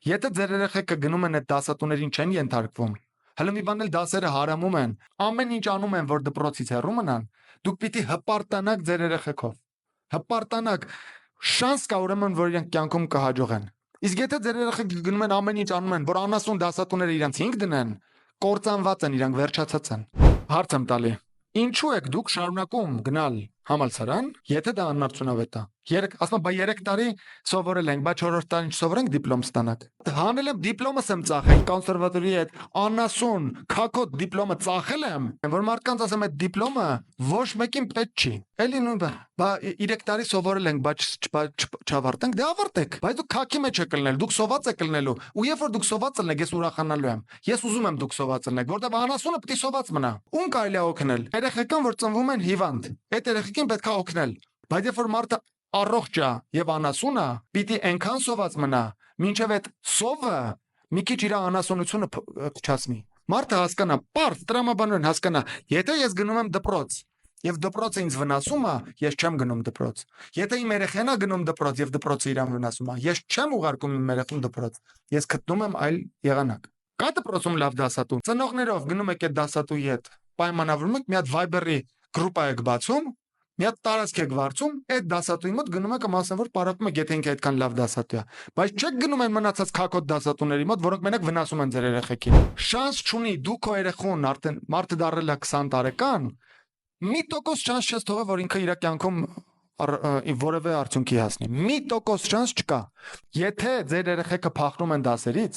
Եթե ձեր երեխեքը գնում են այդ դասատուներին չեն ենթարկվում, հələ մի բան էլ դասերը հարամում են, ամեն ինչ անում են, որ դպրոցից հեռու մնան, դուք պիտի հպարտանաք ձեր երեխեքով։ Հպարտանաք, շանս կա ուրեմն, որ իրենք կյանքում կհաջողեն։ Իսկ եթե ձեր երեխեքը գնում են ամեն ինչ անում են, որ անասուն դասատուները իրենց 5 դնեն, կործանված են, իրանք վերջացած են։ Հարց եմ տալի. ինչու եք դուք շարունակում գնալ համալսարան, եթե դա անարդյունավետ է։ Ասում եմ, բա 3 տարի սովորել ենք, բա 4-րդ տարին չսովորենք դիպլոմ ստանանք։ Հանել եմ դիպլոմս եմ ծախել կոնսերվատորիայի հետ, անասուն, քակոտ դիպլոմը ծախել եմ, որ մարդկանց ասեմ այդ դիպլոմը ոչ մեկին պետք չի։ Էլի նույն բա 3 տարի սովորել ենք, բա չավարտենք, դե ավարտեք, բայց դուք քաքի մեջ եք ելնել, դուք սոված եք ելնելու, ու երբ որ դուք սոված ելնեք, ես ուրախանալու եմ։ Ես ուզում եմ դուք սոված ելնեք, որտեղ անասունը պետք է սոված մնա։ Ում կարելի է օգնել։ Երեխեքան, որ ծնվում են հիվանդ, այդ երեխեքին պետք է օգնել։ Բայց երբ որ մարդը առողջ է եւ անասուն է, պիտի այնքան սոված մնա, մինչեւ այդ սովը մի քիչ իր անասունությունը փչացնի։ Մարդը հասկանա, պարզ տրամաբանորեն հասկանա, եթե ես գնում եմ դպրոց եւ դպրոցը ինձ վնասում է, ես չեմ գնում դպրոց։ Եթե իմ երեխան է գնում դպրոց եւ դպրոցը իրան վնասում է, ես չեմ ուղարկում իմ երեխուն դպրոց։ Ես գտնում եմ այլ եղանակ։ Կա դպրոցում լավ դասատու։ Ծնողներով գնում եք այդ դասատուի հետ, պայմանավորում եք, մի հատ Viber-ի գրուպ եք բացում, մի հատ տարածք եք վարձում, այդ դասատուի մոտ գնում եք մասնավոր պարապում եք, եթե ինքը այդքան լավ դասատու է։ Բայց չեք գնում այն մնացած քակոտ դասատուների մոտ, որոնք մենակ վնասում են ձեր երեխեքին։ Շանս չունի դու քո երեխուն արդեն մարդը դառել է 20 տարեկան, 1% շանս չես թողել, որ ինքը իր կյանքում որևէ արդյունքի հասնի։ 1% շանս չկա։ Եթե ձեր երեխեքը փախնում են դասերից,